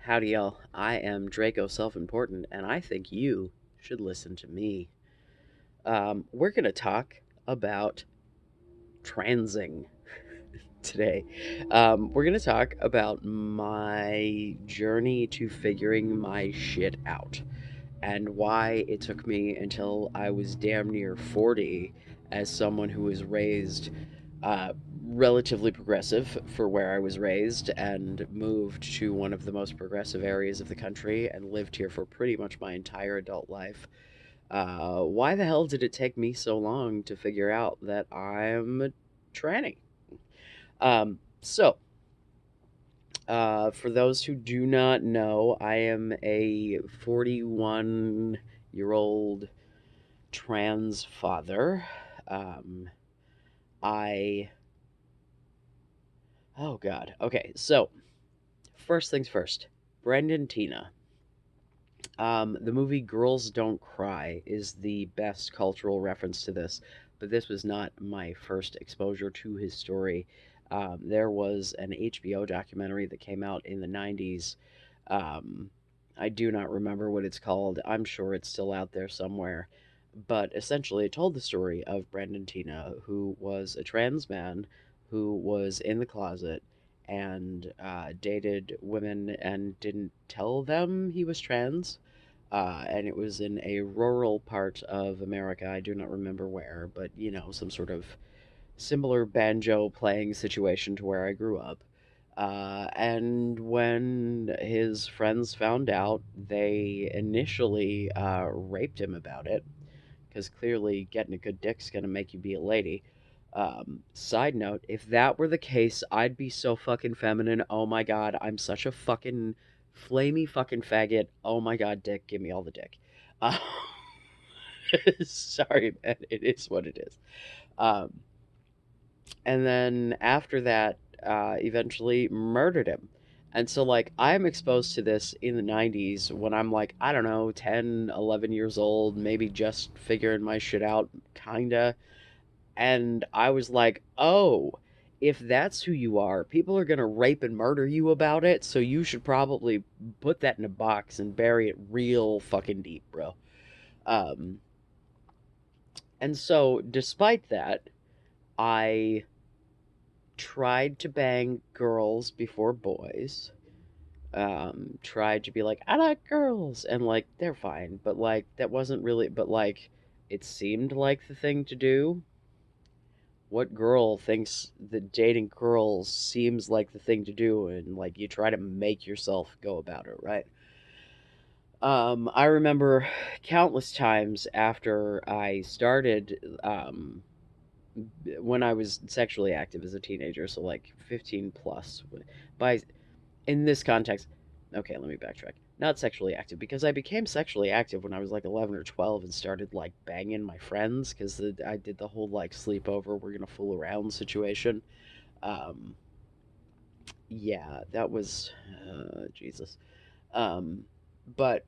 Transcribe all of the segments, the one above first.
Howdy, y'all. I am Draco Self Important, and I think you should listen to me. We're going to talk about transing today. We're going to talk about my journey to figuring my shit out and why it took me until I was damn near 40 as someone who was raised uh, relatively progressive for where I was raised and moved to one of the most progressive areas of the country and lived here for pretty much my entire adult life. Why the hell did it take me so long to figure out that I'm a tranny? For those who do not know, I am a 41-year-old trans father. Um, I Oh God. Okay, so first things first. Brendan Tina. The movie Girls Don't Cry is the best cultural reference to this, but this was not my first exposure to his story. There was an HBO documentary that came out in the 90s. Um, I do not remember what it's called. I'm sure it's still out there somewhere. But essentially, it told the story of Brendan Tina, who was a trans man who was in the closet and dated women and didn't tell them he was trans. And it was in a rural part of America. I do not remember where, but some sort of similar banjo playing situation to where I grew up. And when his friends found out, they initially raped him about it, because clearly getting a good dick's gonna make you be a lady. Side note, if that were the case, I'd be so fucking feminine. Oh my god, I'm such a fucking flamey fucking faggot. Oh my god, dick, give me all the dick. Uh, sorry, man, it is what it is. Um, and then after that, eventually murdered him. And so, like, I'm exposed to this in the 90s when I'm like, I don't know, 10, 11 years old, maybe just figuring my shit out, kinda. And I was like, oh, if that's who you are, people are going to rape and murder you about it, so you should probably put that in a box and bury it real fucking deep, bro. Um, and so, despite that, I tried to bang girls before boys. Tried to be like, I like girls, and like, they're fine, but like, that wasn't really, but like, it seemed like the thing to do. What girl thinks that dating girls seems like the thing to do, and like, you try to make yourself go about it, right? I remember countless times after I started, when I was sexually active as a teenager, so like 15 plus. By in this context, okay, let me backtrack. Not sexually active, because I became sexually active when I was like 11 or 12 and started like banging my friends, because I did the whole like sleepover, we're gonna fool around situation. Um, yeah, that was Jesus. Um, but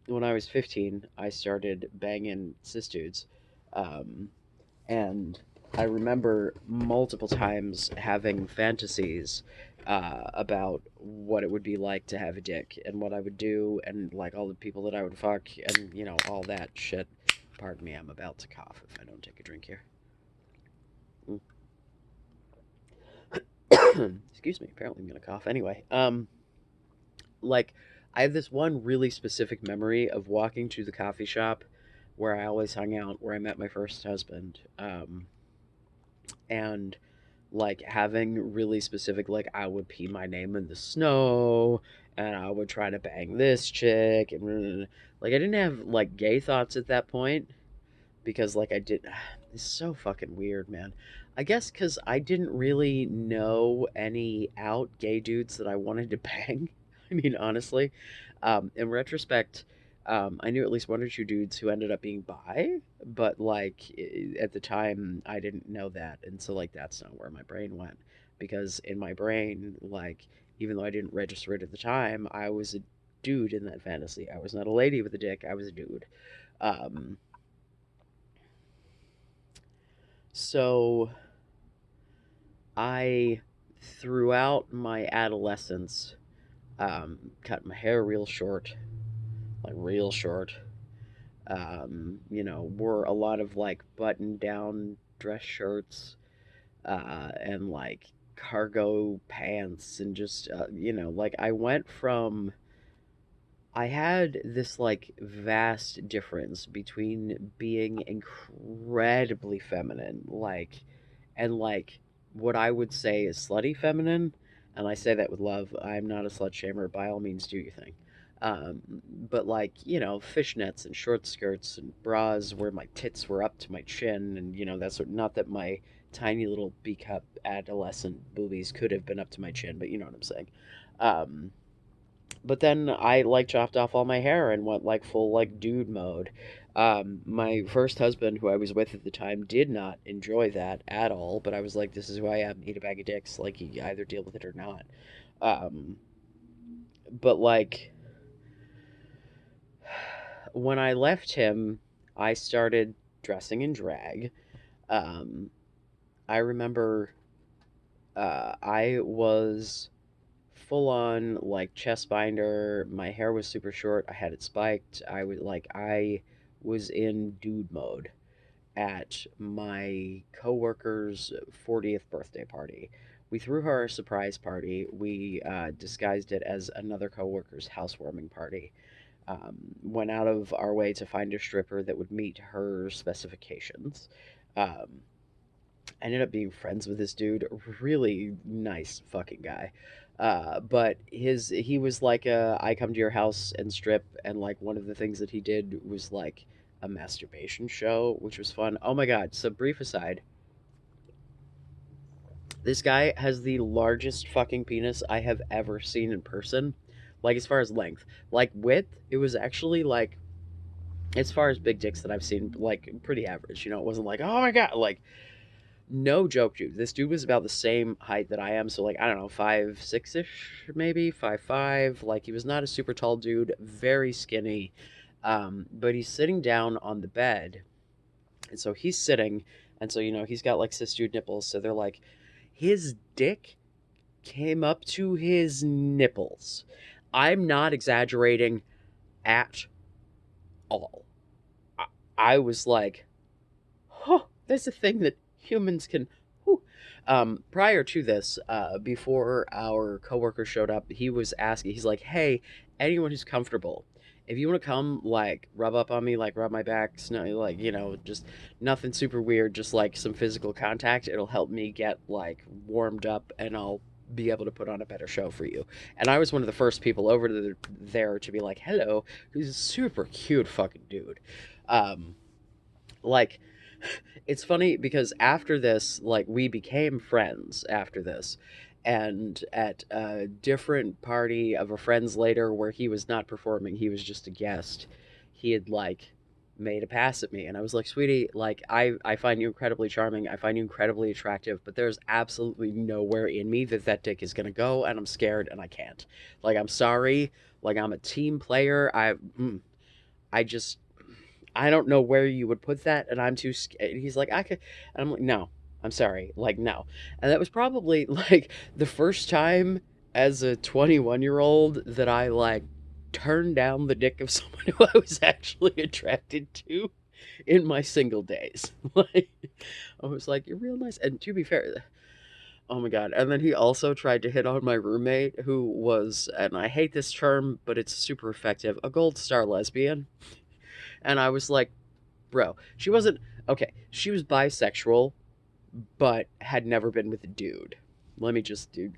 when I was 15, I started banging cis dudes. Um, and I remember multiple times having fantasies about what it would be like to have a dick and what I would do and like all the people that I would fuck and all that shit. Pardon me, I'm about to cough if I don't take a drink here. Excuse me. Apparently, I'm gonna cough anyway. Like I have this one really specific memory of walking to the coffee shop where I always hung out, where I met my first husband. And like having really specific, like, I would pee my name in the snow and I would try to bang this chick, and like I didn't have like gay thoughts at that point, because like I did. It's so fucking weird, man. I guess because I didn't really know any out gay dudes that I wanted to bang. I mean, honestly, in retrospect, I knew at least one or two dudes who ended up being bi, but like at the time, I didn't know that, and so like that's not where my brain went, because in my brain, like even though I didn't register it at the time, I was a dude in that fantasy. I was not a lady with a dick. I was a dude. Um, so I, throughout my adolescence, Cut my hair real short, like real short. Wore a lot of like button down dress shirts, and like cargo pants, and just, like I had this like vast difference between being incredibly feminine, and like what I would say is slutty feminine, and I say that with love. I'm not a slut shamer. By all means, do your thing. Um, but like, fishnets and short skirts and bras where my tits were up to my chin, and that's not that my tiny little B cup adolescent boobies could have been up to my chin, but you know what I'm saying. Um, but then I like chopped off all my hair and went like full like dude mode. My first husband, who I was with at the time, did not enjoy that at all. But I was like, "This is who I am. Eat a bag of dicks. Like, you either deal with it or not." Um, but like when I left him, I started dressing in drag. Um, I remember I was full on like chest binder. My hair was super short. I had it spiked. I was in dude mode at my coworker's 40th birthday party. We threw her a surprise party. We disguised it as another coworker's housewarming party. Went out of our way to find a stripper that would meet her specifications. Um, I ended up being friends with this dude. Really nice fucking guy. But he was like I come to your house and strip, and like one of the things that he did was like a masturbation show, which was fun. Oh my god! So brief aside, this guy has the largest fucking penis I have ever seen in person. Like as far as length, like width, it was actually like as far as big dicks that I've seen, like pretty average. It wasn't like oh my god, like no joke, dude. This dude was about the same height that I am, so like I don't know, 5'6" ish, maybe 5'5". Like he was not a super tall dude, very skinny. But he's sitting down on the bed, and so he's sitting, and so he's got like cis dude nipples, so they're like his dick came up to his nipples. I'm not exaggerating at all. I, I was like, huh, there's a thing that humans can. Whew. Prior to this, before our coworker showed up, he was asking. He's like, "Hey, anyone who's comfortable, if you want to come, like, rub up on me, like, rub my back, like, just nothing super weird, just like some physical contact. It'll help me get like warmed up, and I'll be able to put on a better show for you." And I was one of the first people over there to be like, "Hello," who's a super cute fucking dude. Um, like it's funny because after this, like we became friends after this, and at a different party of a friend's later where he was not performing, he was just a guest. He had like made a pass at me, and I was like, "Sweetie, like I find you incredibly charming. I find you incredibly attractive, but there's absolutely nowhere in me that dick is gonna go, and I'm scared, and I can't. Like I'm sorry. Like I'm a team player. I just I don't know where you would put that, and I'm too scared." He's like, "I could," and I'm like, "No, I'm sorry, like no." And that was probably like the first time as a 21-year-old that I like turned down the dick of someone who I was actually attracted to in my single days. Like I was like, "You're real nice," and to be fair. Oh my god. And then he also tried to hit on my roommate, who was, and I hate this term, but it's super effective, a gold star lesbian. And I was like, bro, she wasn't okay. She was bisexual, but had never been with a dude. Let me just do.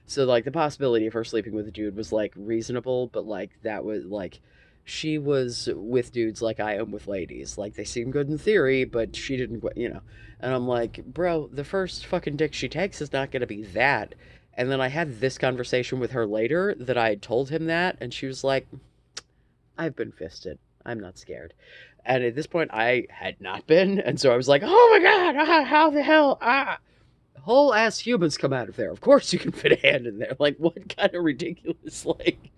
So like the possibility of her sleeping with a dude was like reasonable, but like that was like she was with dudes like I am with ladies. Like they seem good in theory, but she didn't. And I'm like, bro, the first fucking dick she takes is not gonna be that. And then I had this conversation with her later that I had told him that, and she was like, I've been fisted. I'm not scared. And at this point, I had not been. And so I was like, oh my God, how the hell? Whole ass humans come out of there. Of course you can fit a hand in there. Like, what kind of ridiculous, like,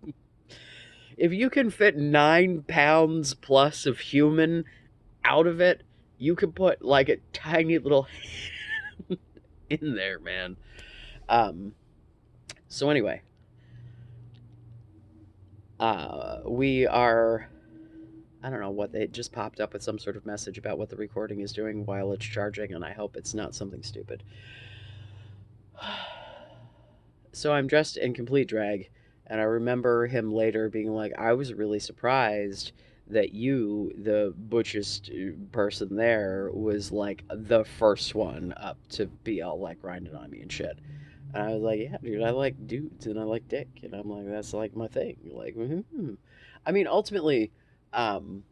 if you can fit 9 pounds plus of human out of it, you can put like a tiny little in there, man. Um, so anyway, We are. I don't know what it just popped up with some sort of message about what the recording is doing while it's charging, and I hope it's not something stupid. So I'm dressed in complete drag, and I remember him later being like, I was really surprised that you, the butchest person there, was like the first one up to be all like grinding on me and shit. And I was like, yeah, dude, I like dudes and I like dick. And I'm like, that's like my thing. Like, I mean, ultimately, um,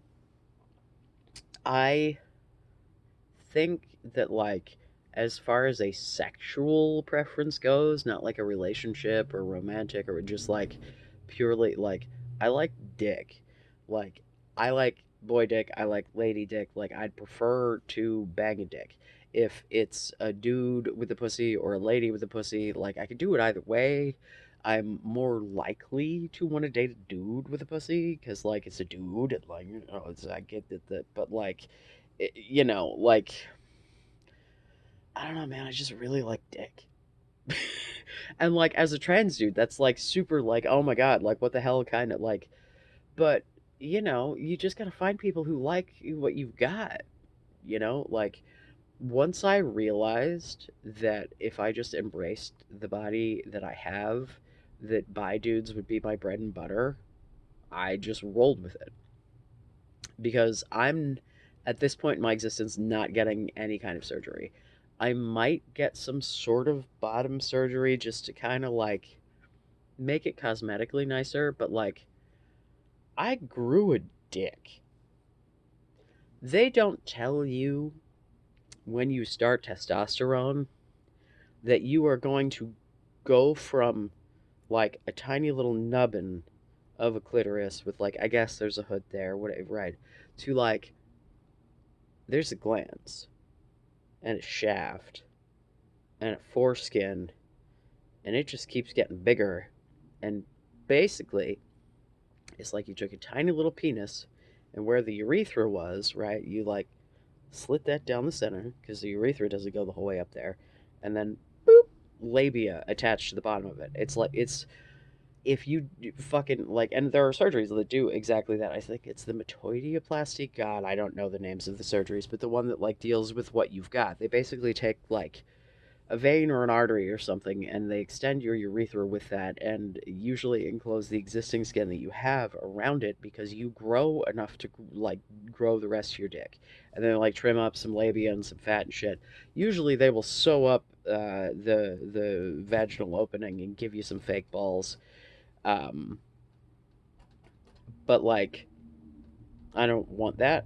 I think that like as far as a sexual preference goes, not like a relationship or romantic or just like purely like I like dick. Like I like boy dick, I like lady dick. Like I'd prefer to bang a dick. If it's a dude with a pussy or a lady with a pussy, like I could do it either way. I'm more likely to want to date a dude with a pussy because like it's a dude and like I get that, but like like I don't know, man. I just really like dick. And like as a trans dude, that's like super like, oh my god, like what the hell kind of like but you just got to find people who like what you've got, like once I realized that if I just embraced the body that I have, that bi dudes would be my bread and butter, I just rolled with it because I'm at this point in my existence not getting any kind of surgery. I might get some sort of bottom surgery just to kind of like make it cosmetically nicer, but like I grew a dick. They don't tell you when you start testosterone that you are going to go from like a tiny little nubbin of a clitoris with like I guess there's a hood there, whatever, right, to like there's a glans and a shaft and a foreskin, and it just keeps getting bigger. And basically, it's like you took a tiny little penis, and where the urethra was, right, you like slit that down the center because the urethra doesn't go the whole way up there, and then boop, labia attached to the bottom of it. It's like it's if you fucking like, and there are surgeries that do exactly that. I think it's the metoidioplasty. God, I don't know the names of the surgeries, but the one that like deals with what you've got. They basically take like a vein or an artery or something, and they extend your urethra with that, and usually enclose the existing skin that you have around it because you grow enough to like grow the rest of your dick, and then like trim up some labia and some fat and shit. Usually they will sew up the vaginal opening and give you some fake balls. Um, but like I don't want that.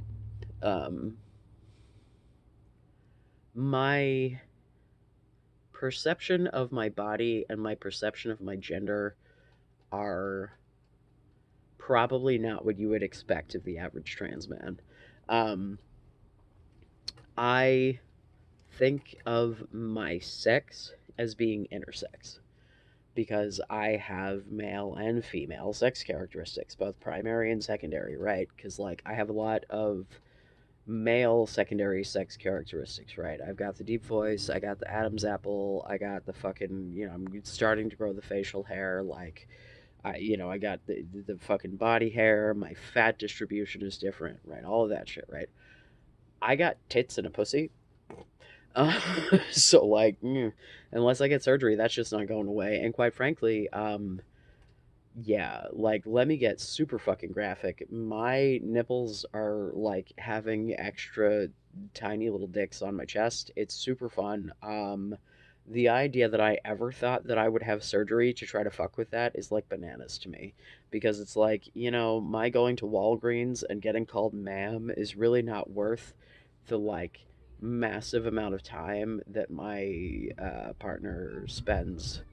Um, my perception of my body and my perception of my gender are probably not what you would expect of the average trans man. Um, I think of my sex as being intersex because I have male and female sex characteristics, both primary and secondary, right? Because, like, I have a lot of male secondary sex characteristics, right? I've got the deep voice, I got the Adam's apple, I got the fucking, I'm starting to grow the facial hair, like, I got the fucking body hair. My fat distribution is different, right? All of that shit, right? I got tits and a pussy. Uh, so like, unless I get surgery, that's just not going away. And quite frankly, yeah, like let me get super fucking graphic. My nipples are like having extra tiny little dicks on my chest. It's super fun. The idea that I ever thought that I would have surgery to try to fuck with that is like bananas to me because it's like, my going to Walgreens and getting called ma'am is really not worth the like massive amount of time that my partner spends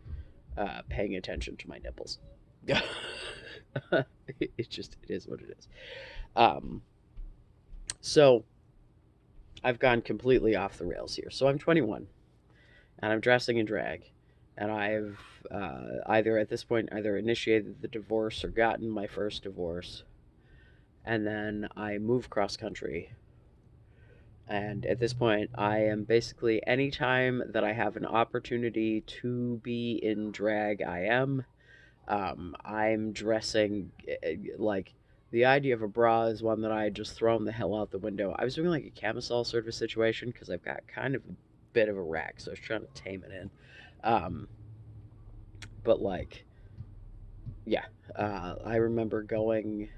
paying attention to my nipples. It is what it is. Um, so I've gone completely off the rails here. So I'm 21 and I'm dressing in drag, and I've either at this point either initiated the divorce or gotten my first divorce, and then I move cross country. And at this point, I am basically anytime that I have an opportunity to be in drag, I am. I'm dressing like the idea of a bra is one that I had just thrown the hell out the window. I was doing like a camisole sort of a situation because I've got kind of a bit of a rack, so I was trying to tame it in. Um, but like, yeah, I remember going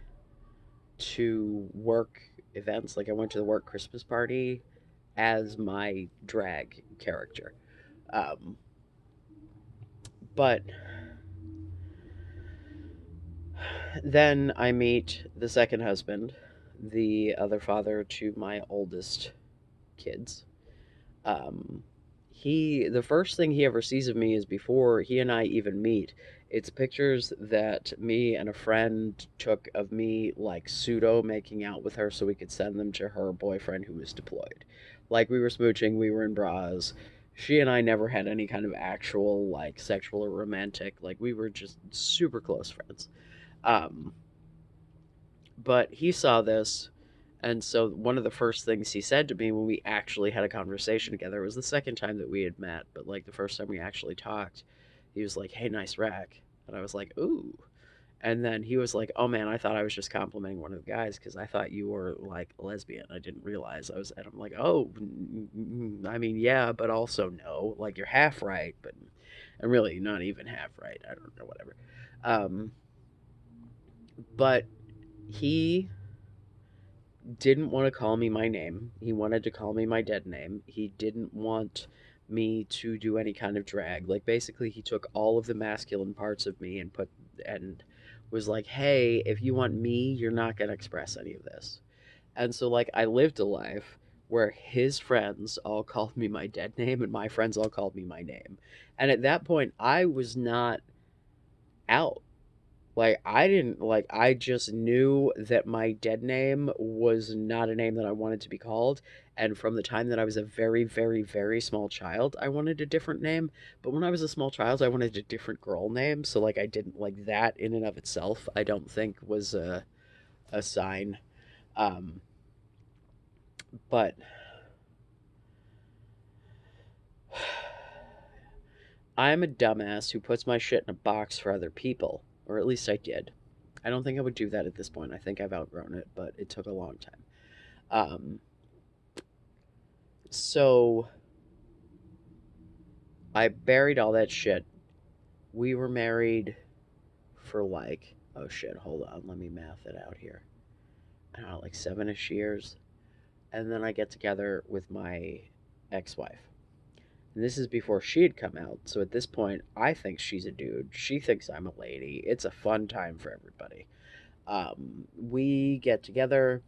to work events. Like I went to the work Christmas party as my drag character. Um, but then I meet the second husband, the other father to my oldest kids. Um, the first thing he ever sees of me is before he and I even meet. It's pictures that me and a friend took of me like pseudo making out with her so we could send them to her boyfriend who was deployed. Like we were smooching, we were in bras. She and I never had any kind of actual like sexual or romantic. Like we were just super close friends. Um, but he saw this, and so one of the first things he said to me when we actually had a conversation together, it was the second time that we had met, but like the first time we actually talked, he was like, "Hey, nice rack." And I was like, "Ooh." And then he was like, "Oh man, I thought I was just complimenting one of the guys because I thought you were like a lesbian. I didn't realize I was." And I'm like, "Oh, I mean, yeah, but also no. Like you're half right, but I'm really not even half right. I don't know, whatever." Um, but he didn't want to call me my name. He wanted to call me my dead name. He didn't want me to do any kind of drag. Like basically he took all of the masculine parts of me and was like, "Hey, if you want me, you're not going to express any of this." And so like I lived a life where his friends all called me my dead name and my friends all called me my name. And at that point I was not out. Like I didn't like I just knew that my dead name was not a name that I wanted to be called. And from the time that I was a very, very, very small child, I wanted a different name. But when I was a small child, I wanted a different girl name. So like I didn't like that in and of itself, I don't think was a sign. Um, but I'm a dumbass who puts my shit in a box for other people. Or at least I did. I don't think I would do that at this point. I think I've outgrown it, but it took a long time. Um, So I buried all that shit. We were married for like, oh shit, hold on, let me math it out here. I don't know, like 7-ish years. And then I get together with my ex wife. And this is before she had come out. So at this point, I think she's a dude. She thinks I'm a lady. It's a fun time for everybody. We get together.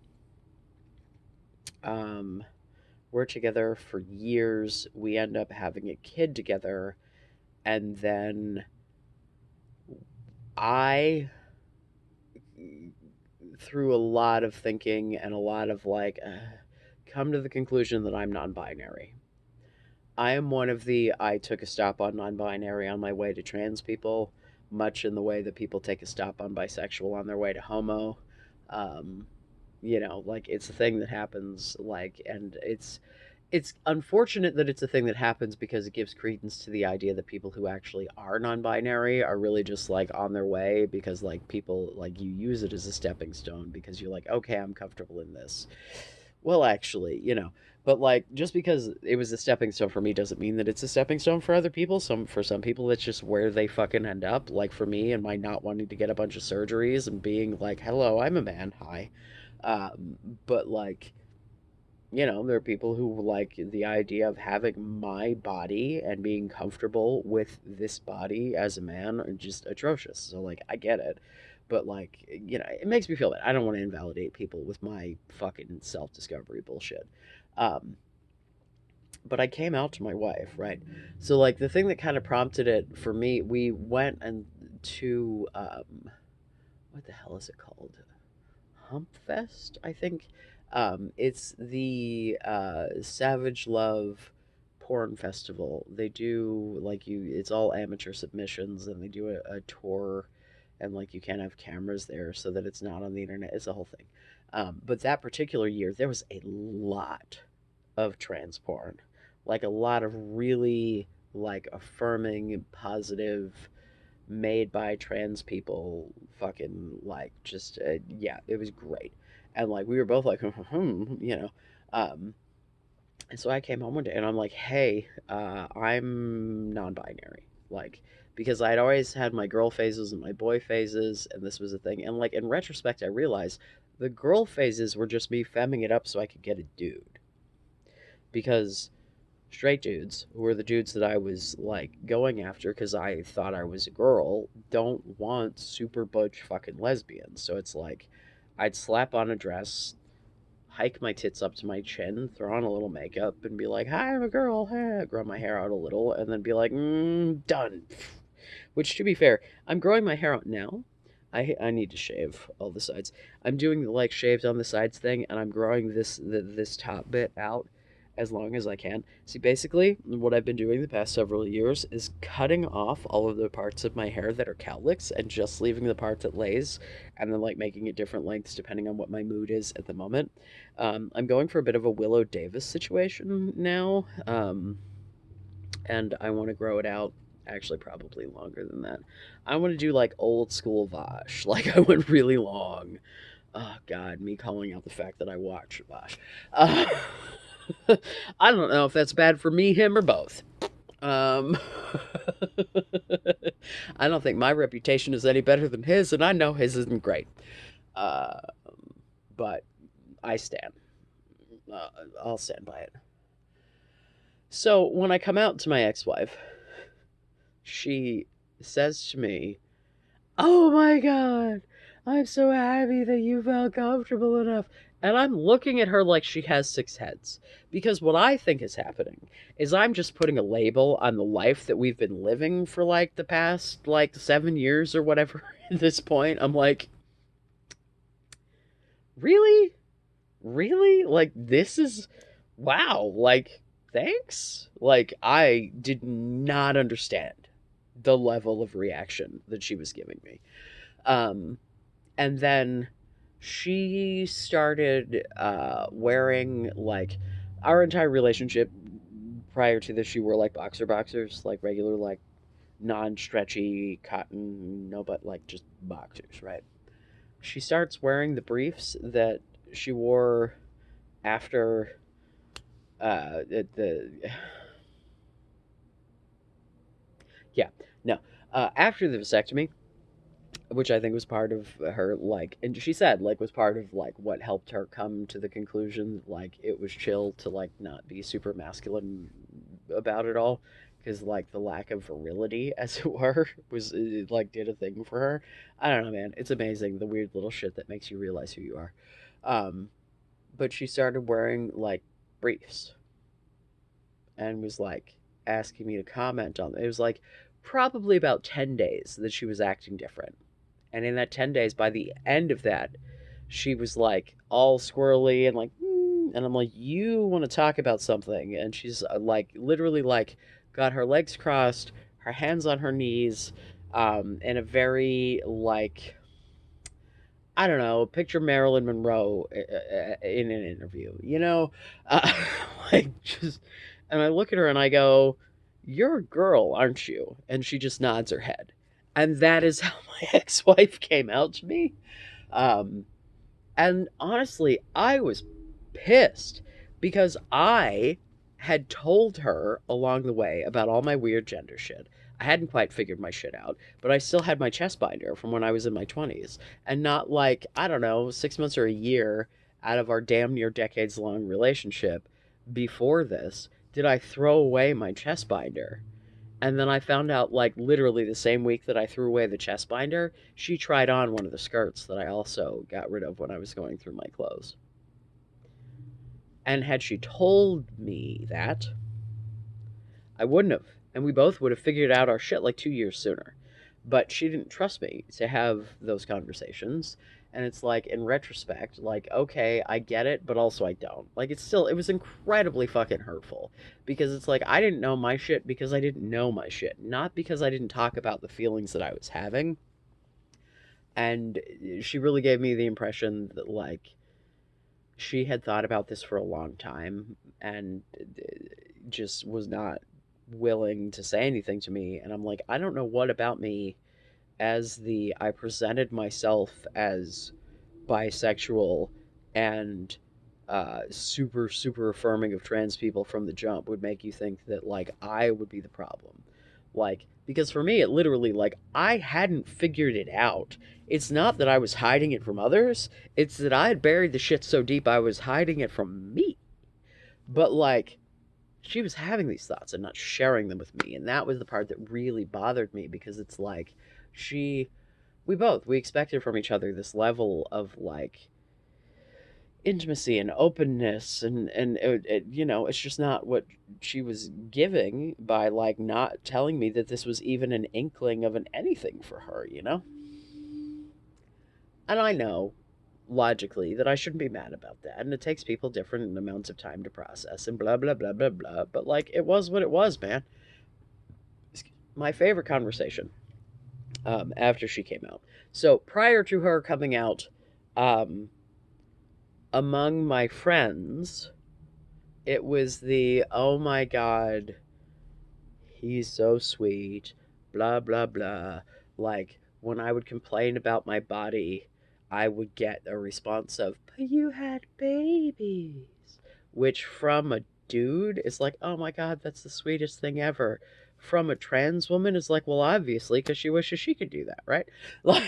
Um, we're together for years. We end up having a kid together. And then I, through a lot of thinking and a lot of like, come to the conclusion that I'm non binary. I am one of the I took a stop on non binary on my way to trans people, much in the way that people take a stop on bisexual on their way to homo. Um, like it's a thing that happens, like, and it's unfortunate that it's a thing that happens because it gives credence to the idea that people who actually are non-binary are really just like on their way because like people like you use it as a stepping stone because you're like, okay, I'm comfortable in this. Well, actually, but like just because it was a stepping stone for me doesn't mean that it's a stepping stone for other people. For some people it's just where they fucking end up. Like for me and my not wanting to get a bunch of surgeries and being like, hello, I'm a man, hi. But like, there are people who like the idea of having my body and being comfortable with this body as a man are just atrocious. So, like, I get it. But, like, it makes me feel that I don't want to invalidate people with my fucking self discovery bullshit. Um, but I came out to my wife, right? So, like, the thing that kind of prompted it for me, we went and to, what the hell is it called? Hump Fest, I think. It's the Savage Love porn festival. They do like it's all amateur submissions, and they do a tour, and like you can't have cameras there so that it's not on the internet. It's a whole thing. But that particular year, there was a lot of trans porn, like a lot of really like affirming, positive made by trans people, fucking like just yeah, it was great. And like we were both like you know. And so I came home one day and I'm like, hey, I'm non-binary, like, because I'd always had my girl phases and my boy phases, and this was a thing. And like in retrospect, I realized the girl phases were just me femming it up so I could get a dude, because straight dudes, who were the dudes that I was like going after because I thought I was a girl, don't want super butch fucking lesbians. So it's like I'd slap on a dress, hike my tits up to my chin, throw on a little makeup, and be like, "Hi, I'm a girl." Hey, grow my hair out a little, and then be like, "Done." Which, to be fair, I'm growing my hair out now. I need to shave all the sides. I'm doing the like shaved on the sides thing, and I'm growing this top bit out as long as I can. See, basically, what I've been doing the past several years is cutting off all of the parts of my hair that are cowlicks and just leaving the part that lays, and then like making it different lengths depending on what my mood is at the moment. I'm going for a bit of a Willow Davis situation now, and I want to grow it out. Actually, probably longer than that. I want to do like old school Vosh. Like I went really long. Oh God, me calling out the fact that I watch Vosh. Uh, I don't know if that's bad for me, him, or both. Um, I don't think my reputation is any better than his, and I know his isn't great. Uh, but I stand. Uh, I'll stand by it. So when I come out to my ex-wife, she says to me, "Oh my God, I'm so happy that you felt comfortable enough." And I'm looking at her like she has six heads. Because what I think is happening is I'm just putting a label on the life that we've been living for like the past like 7 years or whatever at this point. I'm like, really? Really? Like, this is, wow. Like, thanks? Like, I did not understand the level of reaction that she was giving me. Um, and then she started wearing like our entire relationship prior to this. She wore like boxers, like regular like non-stretchy cotton, no, but like just boxers, right? She starts wearing the briefs that she wore after the yeah, no, after the vasectomy, which I think was part of her like, and she said like was part of like what helped her come to the conclusion like it was chill to like not be super masculine about it all, because like the lack of virility as it were was it, like did a thing for her. I don't know, man, it's amazing the weird little shit that makes you realize who you are. um but she started wearing like briefs and was like asking me to comment on it. It was like probably about 10 days that she was acting different. And in that 10 days, by the end of that, she was like all squirrely and like, and I'm like, you want to talk about something? And she's like, literally, like, got her legs crossed, her hands on her knees, in a very, like, I don't know, picture Marilyn Monroe in an interview, you know? Uh, like, just, and I look at her and I go, "You're a girl, aren't you?" And she just nods her head. And that is how my ex wife came out to me. Um, and honestly, I was pissed because I had told her along the way about all my weird gender shit. I hadn't quite figured my shit out, but I still had my chest binder from when I was in my 20s. And not like, I don't know, 6 months or a year out of our damn near decades long relationship before this did I throw away my chest binder. And then I found out, like, literally the same week that I threw away the chest binder, she tried on one of the skirts that I also got rid of when I was going through my clothes. And had she told me that, I wouldn't have. And we both would have figured out our shit like 2 years sooner. But she didn't trust me to have those conversations. And it's like, in retrospect, like, okay, I get it, but also I don't. Like, it's still, it was incredibly fucking hurtful. Because it's like, I didn't know my shit because I didn't know my shit. Not because I didn't talk about the feelings that I was having. And she really gave me the impression that, like, she had thought about this for a long time and just was not willing to say anything to me. And I'm like, I don't know what about me I presented myself as bisexual and super super affirming of trans people from the jump would make you think that like I would be the problem. Like because for me it literally like I hadn't figured it out. It's not that I was hiding it from others, it's that I had buried the shit so deep I was hiding it from me. But like she was having these thoughts and not sharing them with me, and that was the part that really bothered me because it's like she we expected from each other this level of like intimacy and openness and you know it's just not what she was giving by like not telling me that this was even an inkling of an anything for her, you know. And I know logically that I shouldn't be mad about that, and it takes people different amounts of time to process and blah blah blah blah blah, but like it was what it was, man. My favorite conversation after she came out, so prior to her coming out, um among my friends, it was the oh my god, he's so sweet, blah blah blah. Like when I would complain about my body, I would get a response of, "But you had babies," which from a dude is like, "Oh my god, that's the sweetest thing ever." From a trans woman is like, "Well, obviously, because she wishes she could do that, right?" Like,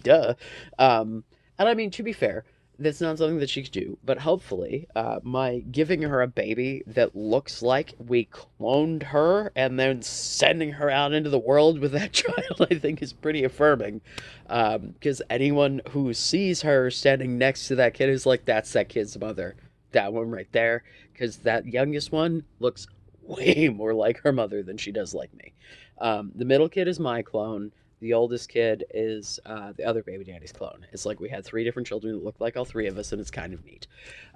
duh. And I mean, to be fair, that's not something that she could do, but hopefully, my giving her a baby that looks like we cloned her and then sending her out into the world with that child, I think is pretty affirming. Because anyone who sees her standing next to that kid is like, that's that kid's mother. That one right there. Because that youngest one looks way more like her mother than she does like me. The middle kid is my clone. The oldest kid is the other baby daddy's clone. It's like we had three different children that looked like all three of us, and it's kind of neat.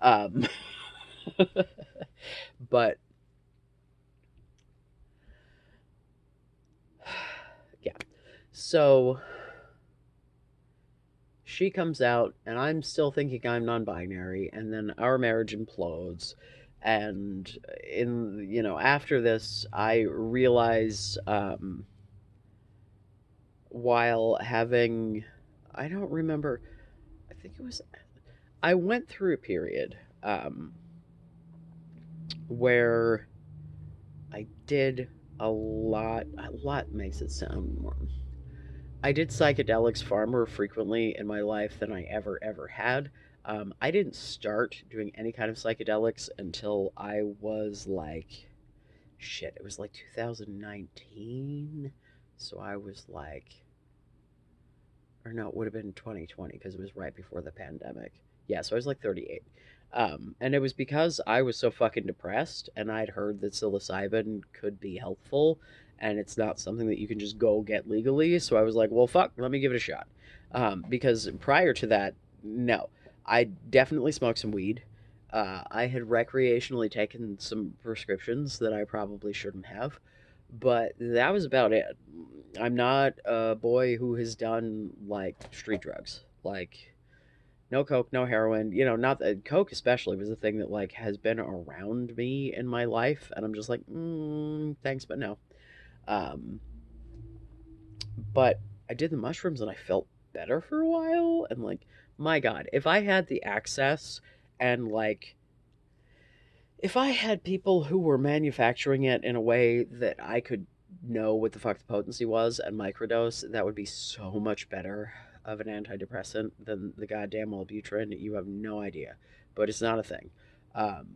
Um, but yeah, so she comes out, and I'm still thinking I'm non-binary, and then our marriage implodes. And in you know after this, I realize while having, I don't remember, I think it was I went through a period where I did a lot makes it sound more. I did psychedelics far more frequently in my life than I ever had. I didn't start doing any kind of psychedelics until I was like, shit, it was like 2019. So I was like, or no, it would have been 2020 because it was right before the pandemic. Yeah, so I was like 38. And it was because I was so fucking depressed and I'd heard that psilocybin could be helpful and it's not something that you can just go get legally. So I was like, well, fuck, let me give it a shot. Because prior to that, no, I definitely smoked some weed. I had recreationally taken some prescriptions that I probably shouldn't have, but that was about it. I'm not a boy who has done like street drugs, like no coke, no heroin. You know, not that coke especially was a thing that like has been around me in my life, and I'm just like, thanks, but no. Um, but I did the mushrooms and I felt better for a while, and like, my God, if I had the access and like if I had people who were manufacturing it in a way that I could know what the fuck the potency was and microdose, that would be so much better of an antidepressant than the goddamn Wellbutrin. You have no idea, but it's not a thing.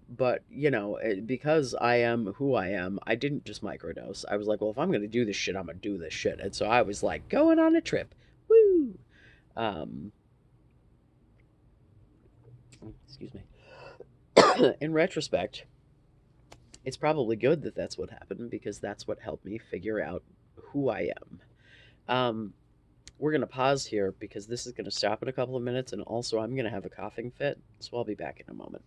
But you know, because I am who I am, I didn't just microdose. I was like, well, if I'm gonna do this shit, I'm gonna do this shit. And so I was like, going on a trip, woo. Um, excuse me. In retrospect, it's probably good that that's what happened because that's what helped me figure out who I am. Um, we're going to pause here because this is going to stop in a couple of minutes, and also I'm going to have a coughing fit, so I'll be back in a moment.